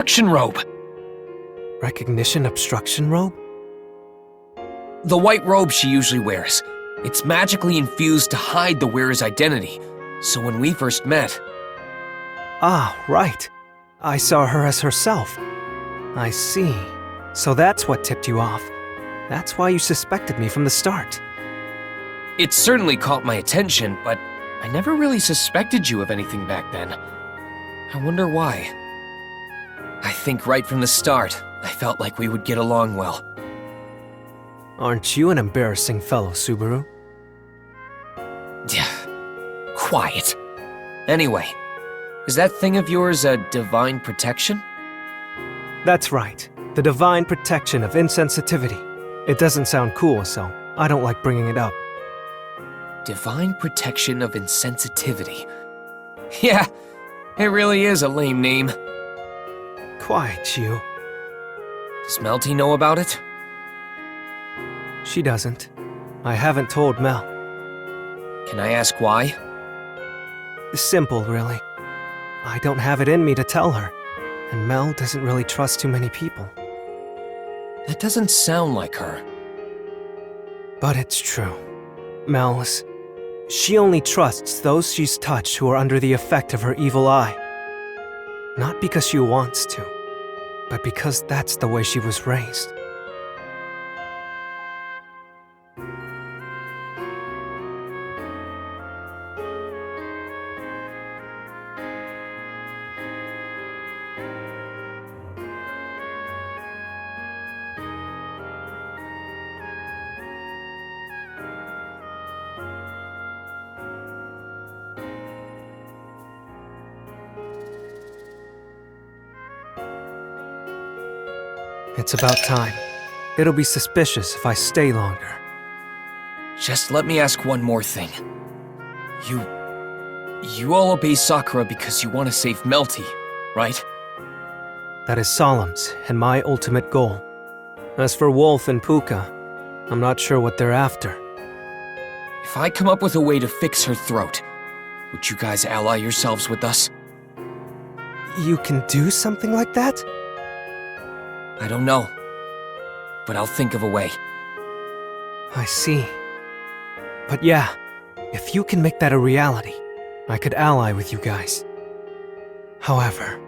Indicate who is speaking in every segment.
Speaker 1: Obstruction robe.
Speaker 2: Recognition obstruction robe?
Speaker 1: The white robe she usually wears. It's magically infused to hide the wearer's identity. So when we first met...
Speaker 2: Ah, right. I saw her as herself. I see. So that's what tipped you off. That's why you suspected me from the start.
Speaker 1: It certainly caught my attention, but I never really suspected you of anything back then. I wonder why. I think right from the start, I felt like we would get along well.
Speaker 2: Aren't you an embarrassing fellow, Subaru?
Speaker 1: Yeah, quiet. Anyway, is that thing of yours a divine protection?
Speaker 2: That's right. The divine protection of insensitivity. It doesn't sound cool, so I don't like bringing it up.
Speaker 1: Divine protection of insensitivity. Yeah, it really is a lame name.
Speaker 2: Quiet, you.
Speaker 1: Does Melty know about it?
Speaker 2: She doesn't. I haven't told Mel.
Speaker 1: Can I ask why?
Speaker 2: Simple, really. I don't have it in me to tell her, and Mel doesn't really trust too many people.
Speaker 1: That doesn't sound like her.
Speaker 2: But it's true. Mel's... She only trusts those she's touched who are under the effect of her evil eye. Not because she wants to, but because that's the way she was raised. It's about time. It'll be suspicious if I stay longer.
Speaker 1: Just let me ask one more thing. You all obey Sakura because you want to save Melty, right?
Speaker 2: That is Solemn's and my ultimate goal. As for Wolf and Puka, I'm not sure what they're after.
Speaker 1: If I come up with a way to fix her throat, would you guys ally yourselves with us?
Speaker 2: You can do something like that?
Speaker 1: I don't know, but I'll think of a way.
Speaker 2: I see. But yeah, if you can make that a reality, I could ally with you guys. However...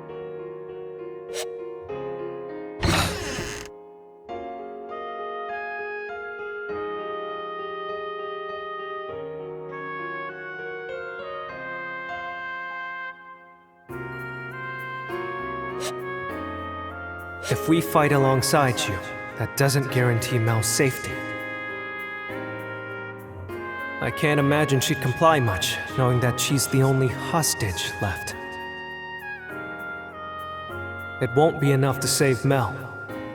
Speaker 2: If we fight alongside you, that doesn't guarantee Mel's safety. I can't imagine she'd comply much, knowing that she's the only hostage left. It won't be enough to save Mel,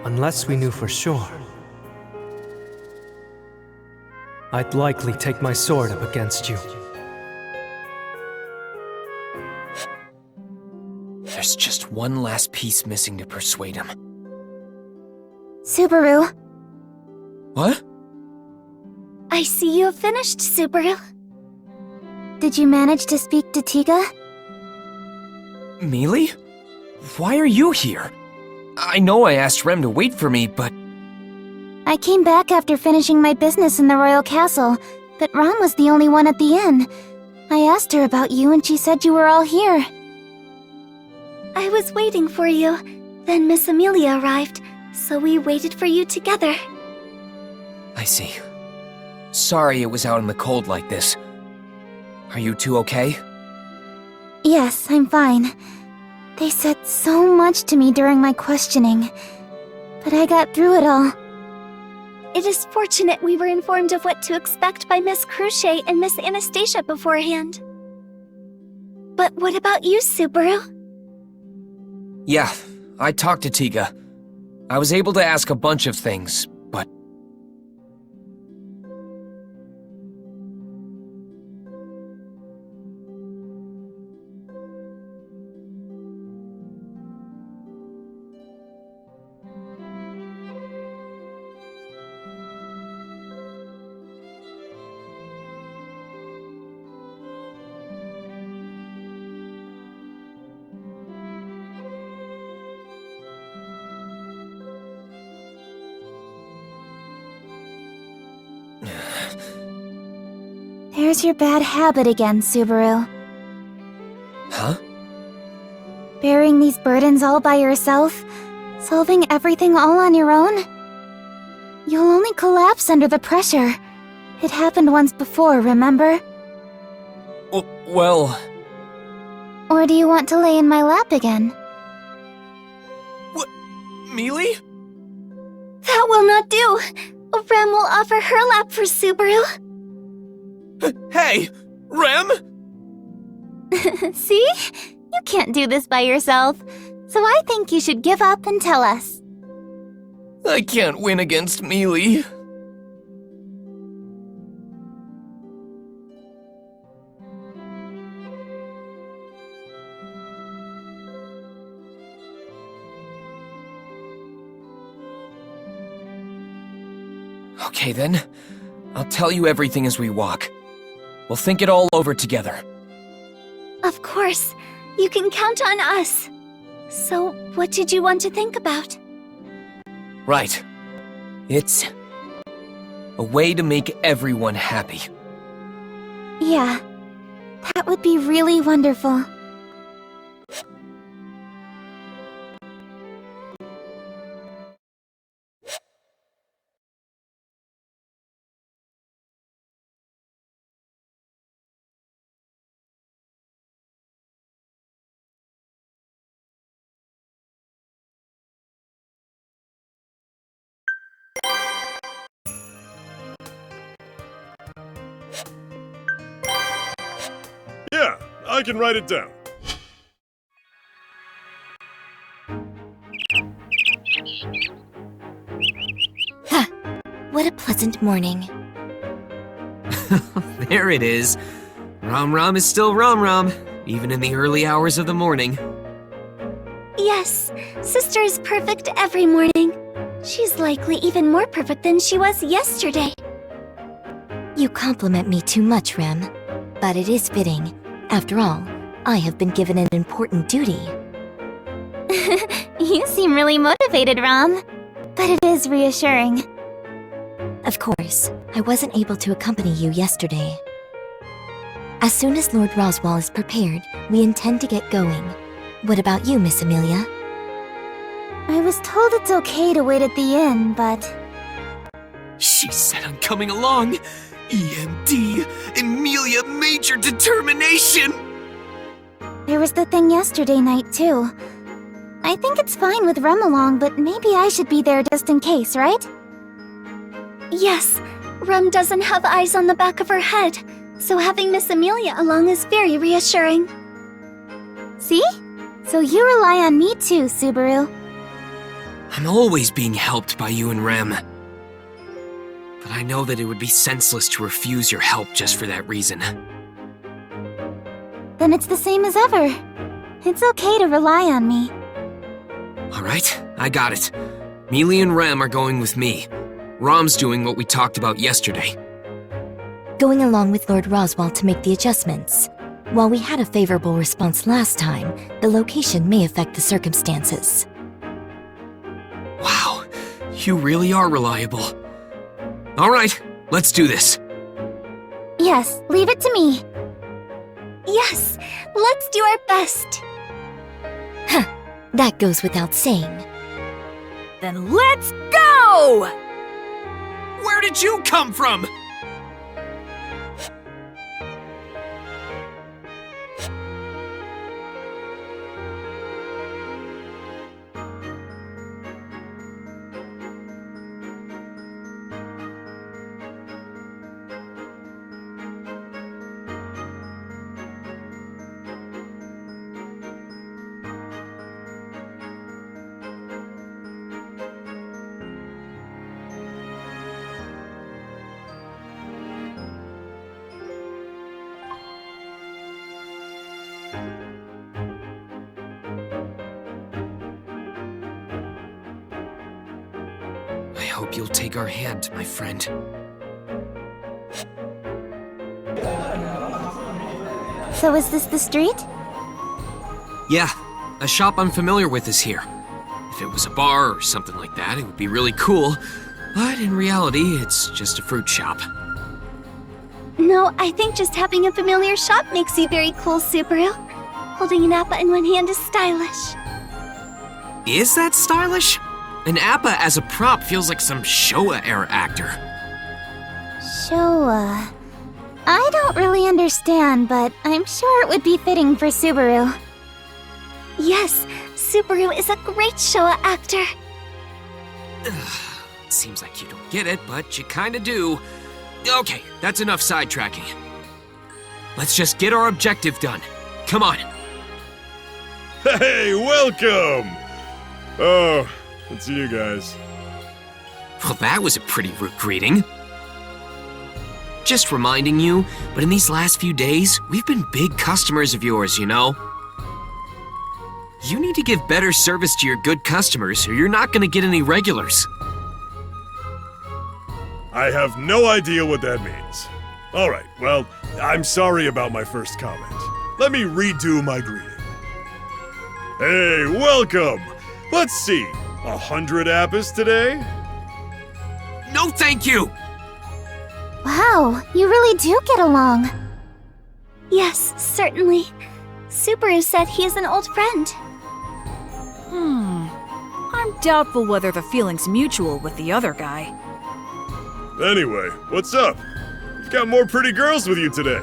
Speaker 2: unless we knew for sure. I'd likely take my sword up against you.
Speaker 1: There's just one last piece missing to persuade him.
Speaker 3: Subaru.
Speaker 1: What?
Speaker 3: I see you have finished, Subaru. Did you manage to speak to Tiga?
Speaker 1: Mealy? Why are you here? I know I asked Rem to wait for me, but...
Speaker 3: I came back after finishing my business in the royal castle, but Ron was the only one at the inn. I asked her about you and she said you were all here. I was waiting for you. Then Miss Amelia arrived, so we waited for you together.
Speaker 1: I see. Sorry it was out in the cold like this. Are you two okay?
Speaker 3: Yes, I'm fine. They said so much to me during my questioning, but I got through it all. It is fortunate we were informed of what to expect by Miss Cruchet and Miss Anastasia beforehand. But what about you, Subaru?
Speaker 1: Yeah, I talked to Tiga. I was able to ask a bunch of things, but...
Speaker 3: There's your bad habit again, Subaru.
Speaker 1: Huh?
Speaker 3: Bearing these burdens all by yourself, solving everything all on your own? You'll only collapse under the pressure. It happened once before, remember?
Speaker 1: Well...
Speaker 3: Or do you want to lay in my lap again?
Speaker 1: What? Mealy?
Speaker 3: That will not do! Rem will offer her lap for Subaru.
Speaker 1: Hey! Rem?
Speaker 3: See? You can't do this by yourself, so I think you should give up and tell us.
Speaker 1: I can't win against Mealy. Okay then, I'll tell you everything as we walk. We'll think it all over together.
Speaker 3: Of course, you can count on us. So, what did you want to think about?
Speaker 1: Right. It's a way to make everyone happy.
Speaker 3: Yeah, that would be really wonderful.
Speaker 4: Yeah, I can write it down.
Speaker 3: What a pleasant morning.
Speaker 1: There it is. Rom Rom is still Rom Rom, even in the early hours of the morning.
Speaker 3: Yes, Sister is perfect every morning. She's likely even more perfect than she was yesterday.
Speaker 5: You compliment me too much, Rem. But it is fitting. After all, I have been given an important duty.
Speaker 3: You seem really motivated, Rom. But it is reassuring.
Speaker 5: Of course, I wasn't able to accompany you yesterday. As soon as Lord Roswell is prepared, we intend to get going. What about you, Miss Amelia?
Speaker 3: I was told it's okay to wait at the inn, but...
Speaker 1: She said I'm coming along. EMD, Emilia Major Determination!
Speaker 3: There was the thing yesterday night, too. I think it's fine with Rem along, but maybe I should be there just in case, right? Yes, Rem doesn't have eyes on the back of her head, so having Miss Amelia along is very reassuring. See? So you rely on me too, Subaru.
Speaker 1: I'm always being helped by you and Rem. But I know that it would be senseless to refuse your help just for that reason.
Speaker 3: Then it's the same as ever. It's okay to rely on me.
Speaker 1: Alright, I got it. Mealy and Rem are going with me. Rom's doing what we talked about yesterday.
Speaker 5: Going along with Lord Roswell to make the adjustments. While we had a favorable response last time, the location may affect the circumstances.
Speaker 1: Wow, you really are reliable. Alright, let's do this.
Speaker 3: Yes, leave it to me. Yes, let's do our best.
Speaker 5: That goes without saying.
Speaker 6: Then let's go!
Speaker 1: Where did you come from? I hope you'll take our hand, my friend.
Speaker 3: So is this the street?
Speaker 1: Yeah, a shop I'm familiar with is here. If it was a bar or something like that, it would be really cool. But in reality, it's just a fruit shop.
Speaker 3: No, I think just having a familiar shop makes you very cool, Subaru. Holding an appa in one hand is stylish.
Speaker 1: Is that stylish? An appa as a prop feels like some Showa-era actor.
Speaker 3: Showa. I don't really understand, but I'm sure it would be fitting for Subaru. Yes, Subaru is a great Showa actor.
Speaker 1: Seems like you don't get it, but you kinda do. Okay, that's enough sidetracking. Let's just get our objective done. Come on.
Speaker 4: Hey, welcome! Oh, it's you guys.
Speaker 1: Well, that was a pretty rude greeting. Just reminding you, but in these last few days, we've been big customers of yours, you know? You need to give better service to your good customers, or you're not gonna get any regulars.
Speaker 4: I have no idea what that means. Alright, well, I'm sorry about my first comment. Let me redo my greeting. Hey, welcome! Let's see, 100 appas today?
Speaker 1: No thank you!
Speaker 3: Wow, you really do get along. Yes, certainly. Subaru said he is an old friend.
Speaker 6: I'm doubtful whether the feeling's mutual with the other guy.
Speaker 4: Anyway, what's up? You've got more pretty girls with you today.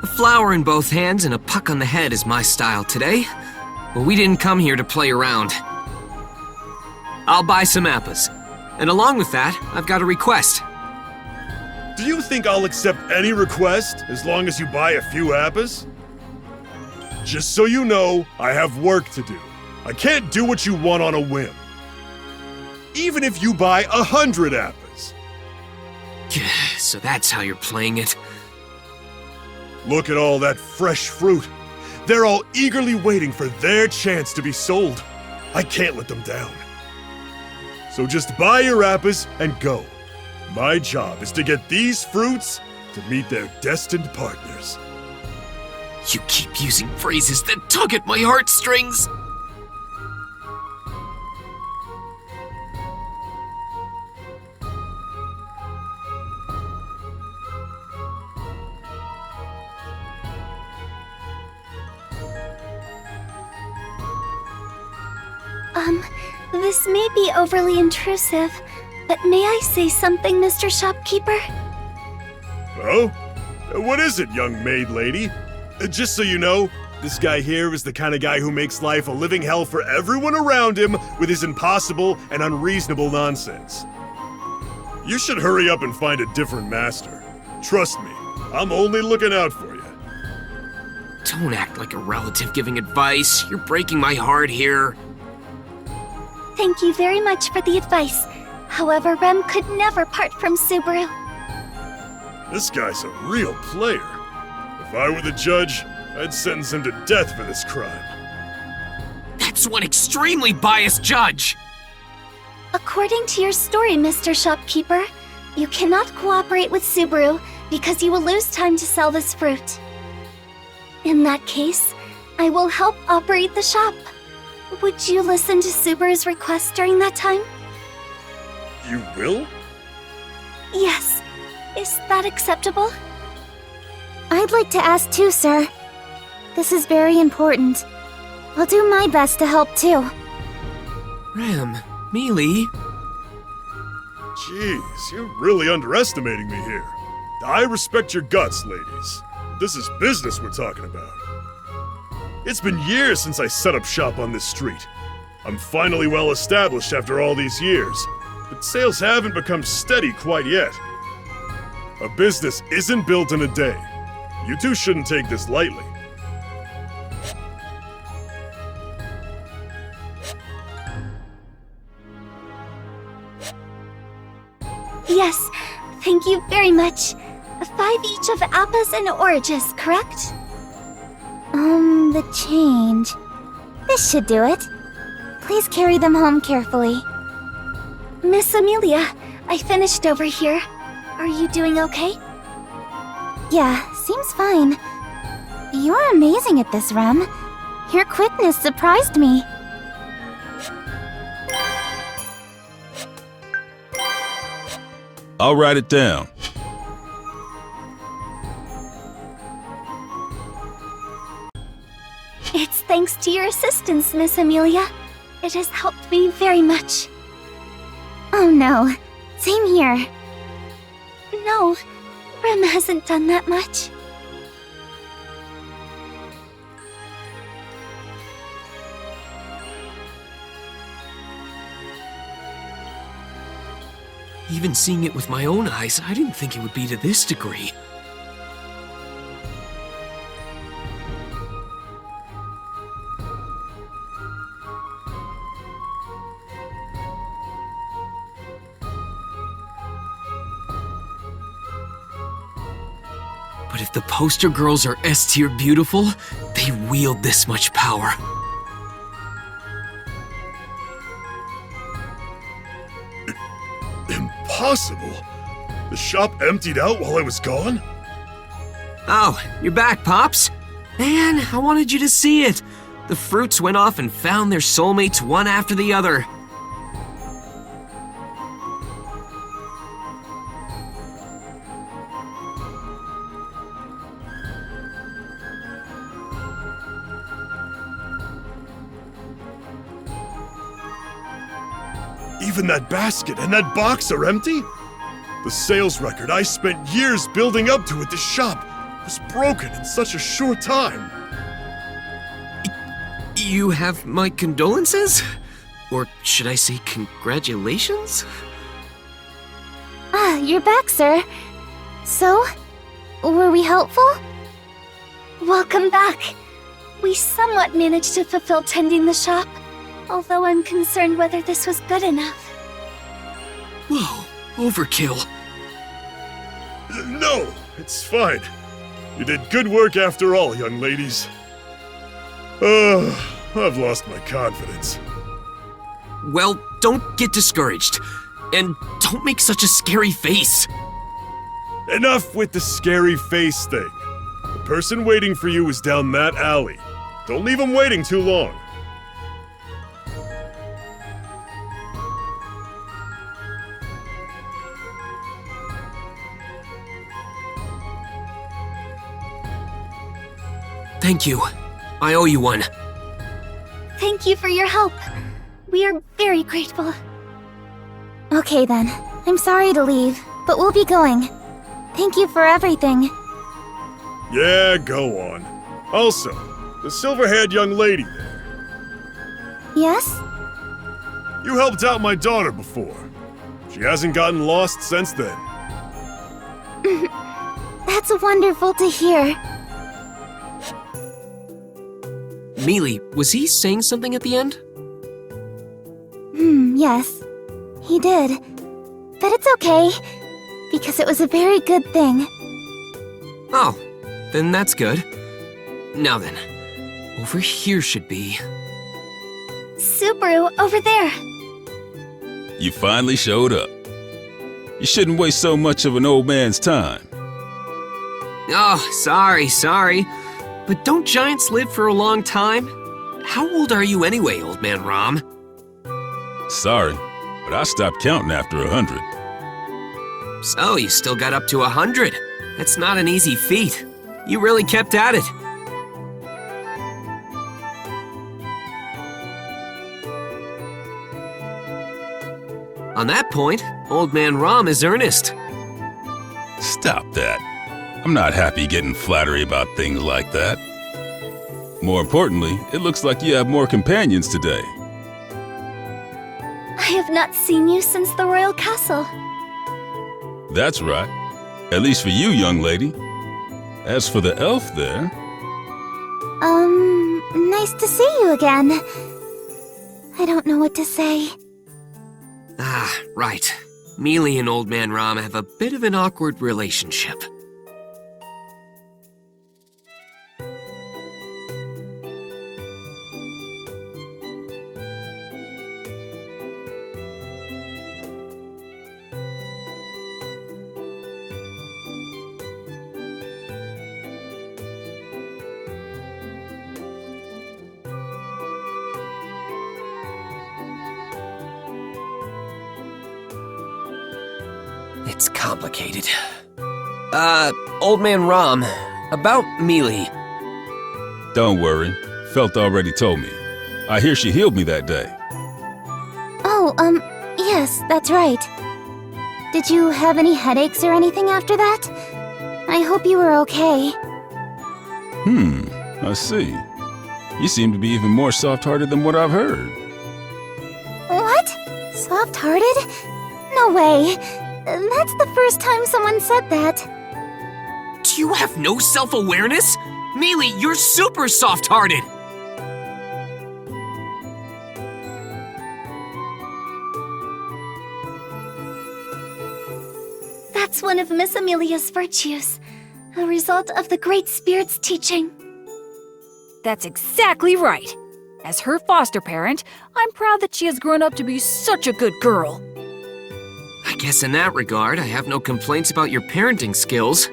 Speaker 1: A flower in both hands and a puck on the head is my style today. But we didn't come here to play around. I'll buy some appas. And along with that, I've got a request.
Speaker 4: Do you think I'll accept any request as long as you buy a few appas? Just so you know, I have work to do. I can't do what you want on a whim. Even if you buy 100 appas.
Speaker 1: So that's how you're playing it.
Speaker 4: Look at all that fresh fruit. They're all eagerly waiting for their chance to be sold. I can't let them down. So just buy your appas and go. My job is to get these fruits to meet their destined partners.
Speaker 1: You keep using phrases that tug at my heartstrings.
Speaker 3: This may be overly intrusive, but may I say something, Mr. Shopkeeper?
Speaker 4: Oh? What is it, young maid lady? Just so you know, this guy here is the kind of guy who makes life a living hell for everyone around him with his impossible and unreasonable nonsense. You should hurry up and find a different master. Trust me, I'm only looking out for you.
Speaker 1: Don't act like a relative giving advice. You're breaking my heart here.
Speaker 3: Thank you very much for the advice. However, Rem could never part from Subaru.
Speaker 4: This guy's a real player. If I were the judge, I'd sentence him to death for this crime.
Speaker 1: That's one extremely biased judge.
Speaker 3: According to your story, Mr. Shopkeeper, you cannot cooperate with Subaru because you will lose time to sell this fruit. In that case, I will help operate the shop. Would you listen to Subaru's request during that time?
Speaker 4: You will?
Speaker 3: Yes. Is that acceptable? I'd like to ask too, sir. This is very important. I'll do my best to help too.
Speaker 1: Rem, Mealy.
Speaker 4: Jeez, you're really underestimating me here. I respect your guts, ladies. This is business we're talking about. It's been years since I set up shop on this street. I'm finally well established after all these years, but sales haven't become steady quite yet. A business isn't built in a day. You two shouldn't take this lightly.
Speaker 3: Yes, thank you very much. 5 each of appas and oranges, correct? The change. This should do it. Please carry them home carefully. Miss Amelia, I finished over here. Are you doing okay? Yeah, seems fine. You're amazing at this, Rem. Your quickness surprised me.
Speaker 7: I'll write it down.
Speaker 3: assistance, Miss Amelia. It has helped me very much. Oh no, same here. No, Rem hasn't done that much.
Speaker 1: Even seeing it with my own eyes, I didn't think it would be to this degree. But if the poster girls are S-tier beautiful, they wield this much power.
Speaker 4: Impossible! The shop emptied out while I was gone?
Speaker 1: Oh, you're back, Pops. Man, I wanted you to see it. The fruits went off and found their soulmates one after the other.
Speaker 4: Even that basket and that box are empty? The sales record I spent years building up to at this shop was broken in such a short time.
Speaker 1: You have my condolences? Or should I say congratulations?
Speaker 3: Ah, you're back, sir. So, were we helpful? Welcome back. We somewhat managed to fulfill tending the shop, although I'm concerned whether this was good enough.
Speaker 1: Whoa, overkill.
Speaker 4: No, it's fine. You did good work after all, young ladies. I've lost my confidence.
Speaker 1: Well, don't get discouraged. And don't make such a scary face.
Speaker 4: Enough with the scary face thing. The person waiting for you is down that alley. Don't leave him waiting too long.
Speaker 1: Thank you. I owe you one.
Speaker 3: Thank you for your help. We are very grateful. Okay then. I'm sorry to leave, but we'll be going. Thank you for everything.
Speaker 4: Yeah, go on. Also, the silver-haired young lady there.
Speaker 3: Yes?
Speaker 4: You helped out my daughter before. She hasn't gotten lost since then.
Speaker 3: That's wonderful to hear.
Speaker 1: Mealy, was he saying something at the end?
Speaker 3: Yes. He did. But it's okay, because it was a very good thing.
Speaker 1: Oh, then that's good. Now then, over here should be...
Speaker 3: Subaru, over there.
Speaker 7: You finally showed up. You shouldn't waste so much of an old man's time.
Speaker 1: Oh, sorry. But don't giants live for a long time? How old are you anyway, old man Rom?
Speaker 7: Sorry, but I stopped counting after 100.
Speaker 1: So, you still got up to 100. That's not an easy feat. You really kept at it. On that point, old man Rom is earnest.
Speaker 7: Stop that. I'm not happy getting flattery about things like that. More importantly, it looks like you have more companions today.
Speaker 3: I have not seen you since the royal castle.
Speaker 7: That's right. At least for you, young lady. As for the elf there...
Speaker 3: Nice to see you again. I don't know what to say.
Speaker 1: Ah, right. Mealy and old man Rom have a bit of an awkward relationship. It's complicated. Old man Rom, about Mealy.
Speaker 7: Don't worry. Felt already told me. I hear she healed me that day.
Speaker 3: Oh, yes, that's right. Did you have any headaches or anything after that? I hope you were okay.
Speaker 7: I see. You seem to be even more soft-hearted than what I've heard.
Speaker 3: What? Soft-hearted? No way. That's the first time someone said that.
Speaker 1: Do you have no self-awareness? Mealy, you're super soft-hearted!
Speaker 3: That's one of Miss Amelia's virtues. A result of the Great Spirit's teaching.
Speaker 6: That's exactly right. As her foster parent, I'm proud that she has grown up to be such a good girl.
Speaker 1: I guess in that regard, I have no complaints about your parenting skills.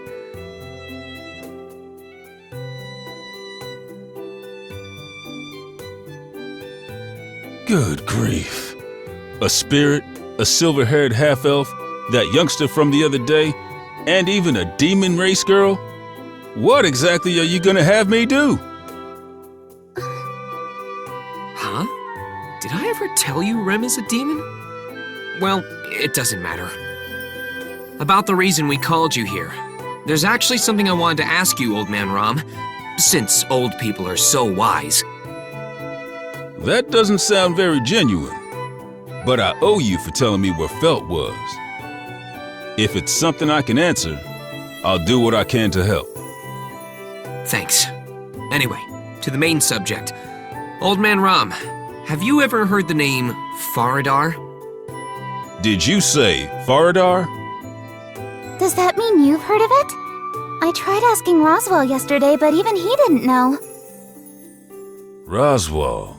Speaker 7: Good grief. A spirit, a silver-haired half-elf, that youngster from the other day, and even a demon race girl? What exactly are you gonna have me do?
Speaker 1: Huh? Did I ever tell you Rem is a demon? Well, it doesn't matter. About the reason we called you here. There's actually something I wanted to ask you, Old Man Rom, since old people are so wise.
Speaker 7: That doesn't sound very genuine, but I owe you for telling me where Felt was. If it's something I can answer, I'll do what I can to help.
Speaker 1: Thanks. Anyway, to the main subject. Old Man Rom, have you ever heard the name Faradar?
Speaker 7: Did you say Faradar?
Speaker 3: Does that mean you've heard of it? I tried asking Roswell yesterday, but even he didn't know.
Speaker 7: Roswell.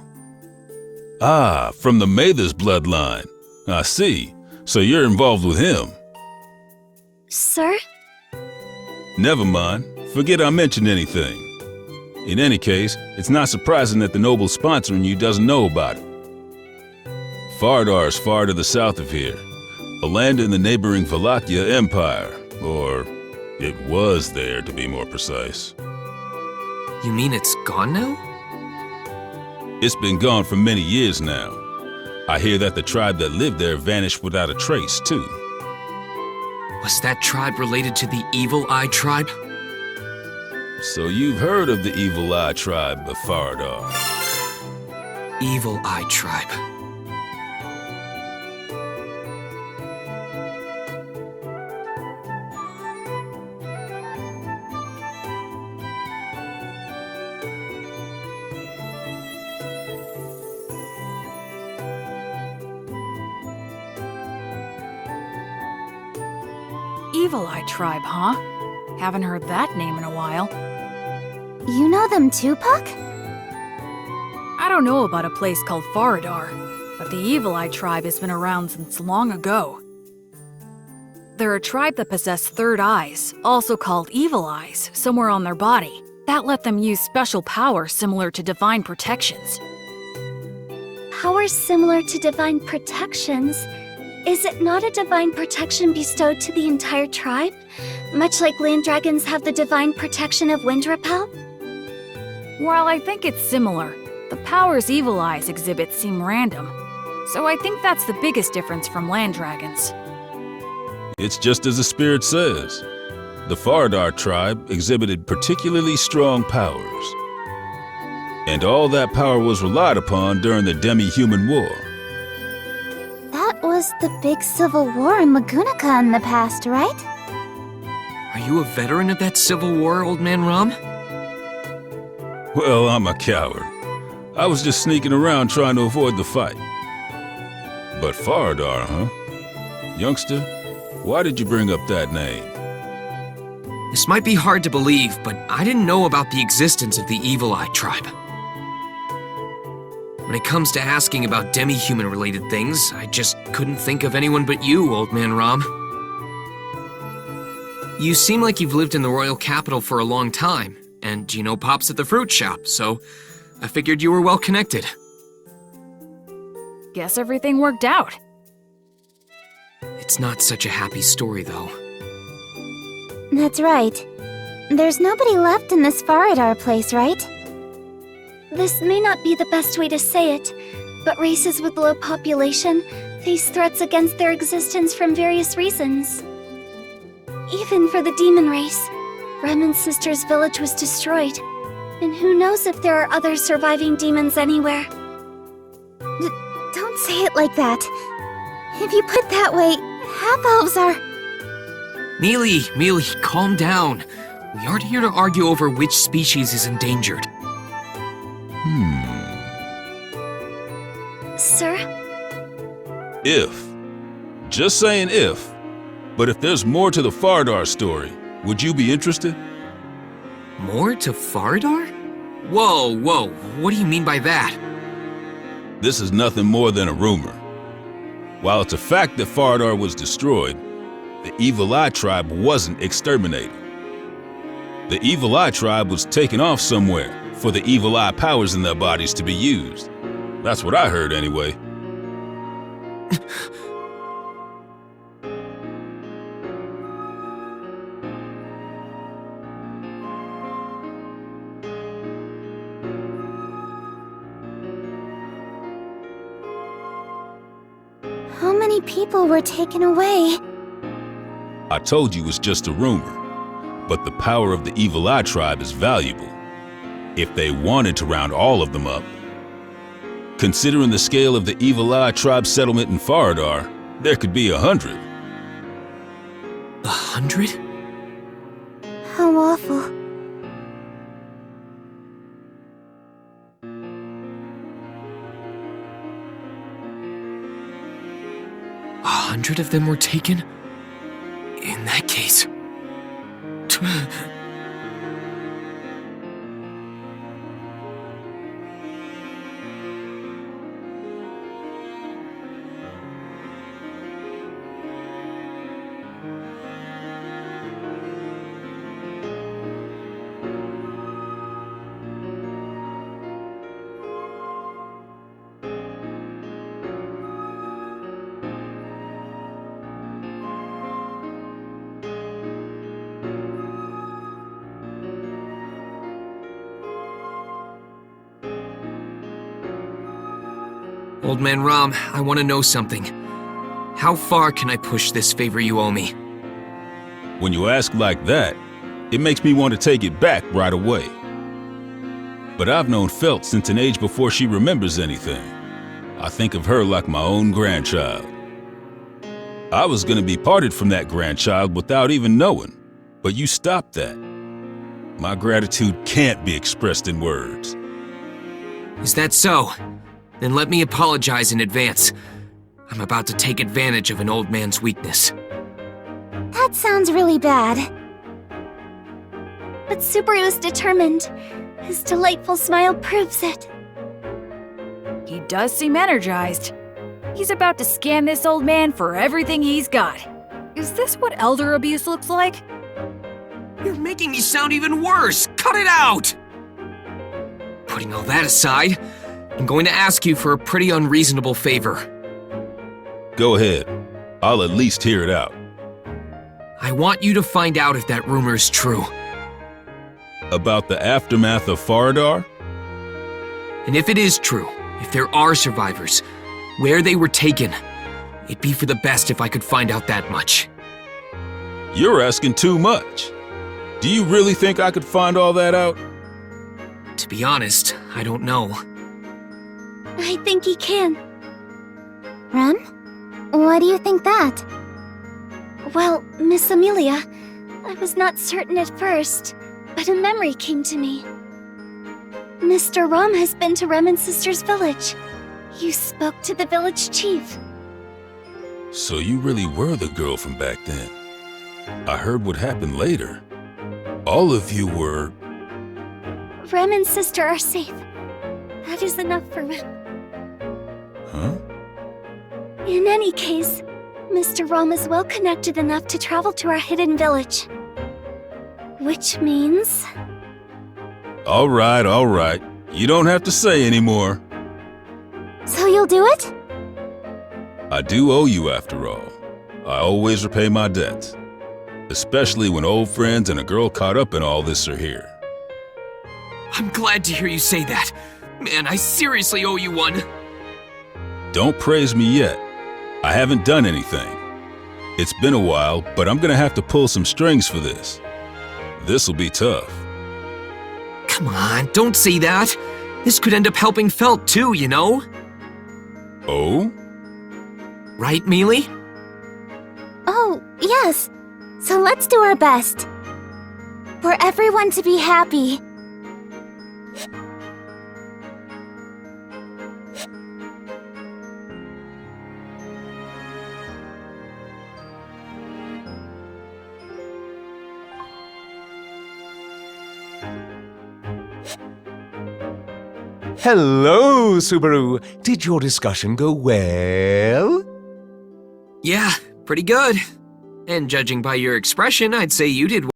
Speaker 7: Ah, from the Mathers bloodline. I see. So you're involved with him.
Speaker 3: Sir?
Speaker 7: Never mind. Forget I mentioned anything. In any case, it's not surprising that the noble sponsoring you doesn't know about it. Faradar is far to the south of here, a land in the neighboring Valakia Empire, or it was there to be more precise.
Speaker 1: You mean it's gone now?
Speaker 7: It's been gone for many years now. I hear that the tribe that lived there vanished without a trace, too.
Speaker 1: Was that tribe related to the Evil Eye tribe?
Speaker 7: So you've heard of the Evil Eye tribe of Faradar?
Speaker 1: Evil Eye tribe.
Speaker 6: Evil Eye Tribe, huh? Haven't heard that name in a while.
Speaker 3: You know them too, Puck?
Speaker 6: I don't know about a place called Faradar, but the Evil Eye Tribe has been around since long ago. They're a tribe that possess third eyes, also called Evil Eyes, somewhere on their body. That let them use special powers similar to divine protections.
Speaker 3: Powers similar to divine protections? Is it not a divine protection bestowed to the entire tribe? Much like land dragons have the divine protection of wind repel?
Speaker 6: While I think it's similar, the powers Evil Eyes exhibit seem random. So I think that's the biggest difference from land dragons.
Speaker 7: It's just as the spirit says. The Faradar tribe exhibited particularly strong powers. And all that power was relied upon during the Demi-Human War.
Speaker 3: That was the big civil war in Lagunica in the past, right?
Speaker 1: Are you a veteran of that civil war, Old Man Rom?
Speaker 7: Well, I'm a coward. I was just sneaking around trying to avoid the fight. But Faradar, huh? Youngster, why did you bring up that name?
Speaker 1: This might be hard to believe, but I didn't know about the existence of the Evil Eye tribe. When it comes to asking about demi-human related things, I just couldn't think of anyone but you, Old Man Rom. You seem like you've lived in the royal capital for a long time, and you know Pops at the fruit shop, so I figured you were well connected.
Speaker 6: Guess everything worked out.
Speaker 1: It's not such a happy story, though.
Speaker 3: That's right. There's nobody left in this Faradar place, right? This may not be the best way to say it, but races with low population face threats against their existence from various reasons. Even for the demon race, Remen's sister's village was destroyed, and who knows if there are other surviving demons anywhere.
Speaker 8: Don't say it like that. If you put it that way, half-elves are...
Speaker 1: Mealy, calm down. We aren't here to argue over which species is endangered.
Speaker 3: Sir?
Speaker 7: If. Just saying if. But if there's more to the Faradar story, would you be interested?
Speaker 1: More to Faradar? Whoa, what do you mean by that?
Speaker 7: This is nothing more than a rumor. While it's a fact that Faradar was destroyed, the Evil Eye tribe wasn't exterminated. The Evil Eye tribe was taken off somewhere for the Evil Eye powers in their bodies to be used. That's what I heard anyway.
Speaker 8: How many people were taken away?
Speaker 7: I told you it's just a rumor, but the power of the Evil Eye tribe is valuable. If they wanted to round all of them up. Considering the scale of the Evil Eye tribe settlement in Faradar, there could be 100.
Speaker 1: 100?
Speaker 8: How awful.
Speaker 1: A 100 of them were taken? In that case... Old Man Ram, I want to know something. How far can I push this favor you owe me?
Speaker 7: When you ask like that, it makes me want to take it back right away. But I've known Felt since an age before she remembers anything. I think of her like my own grandchild. I was gonna be parted from that grandchild without even knowing, but you stopped that. My gratitude can't be expressed in words.
Speaker 1: Is that so? Then let me apologize in advance. I'm about to take advantage of an old man's weakness.
Speaker 8: That sounds really bad.
Speaker 3: But Subaru is determined. His delightful smile proves it.
Speaker 6: He does seem energized. He's about to scan this old man for everything he's got. Is this what elder abuse looks like?
Speaker 1: You're making me sound even worse! Cut it out! Putting all that aside, I'm going to ask you for a pretty unreasonable favor.
Speaker 7: Go ahead. I'll at least hear it out.
Speaker 1: I want you to find out if that rumor is true.
Speaker 7: About the aftermath of Faradar?
Speaker 1: And if it is true, if there are survivors, where they were taken, it'd be for the best if I could find out that much.
Speaker 7: You're asking too much. Do you really think I could find all that out?
Speaker 1: To be honest, I don't know.
Speaker 3: I think he can.
Speaker 8: Rem? Why do you think that?
Speaker 3: Well, Miss Amelia, I was not certain at first, but a memory came to me. Mr. Ram has been to Remen's sister's village. You spoke to the village chief.
Speaker 7: So you really were the girl from back then. I heard what happened later. All of you were...
Speaker 3: Rem and sister are safe. That is enough for Rem.
Speaker 7: Huh?
Speaker 3: In any case, Mr. Ram is well connected enough to travel to our hidden village. Which means...
Speaker 7: All right. You don't have to say anymore.
Speaker 8: So you'll do it?
Speaker 7: I do owe you after all. I always repay my debts. Especially when old friends and a girl caught up in all this are here.
Speaker 1: I'm glad to hear you say that. Man, I seriously owe you one.
Speaker 7: Don't praise me yet. I haven't done anything. It's been a while, but I'm gonna have to pull some strings for this. This'll be tough.
Speaker 1: Come on, don't say that. This could end up helping Felt too, you know?
Speaker 7: Oh?
Speaker 1: Right, Mealy?
Speaker 8: Oh, yes. So let's do our best. For everyone to be happy.
Speaker 9: Hello, Subaru. Did your discussion go well?
Speaker 1: Yeah, pretty good. And judging by your expression, I'd say you did well.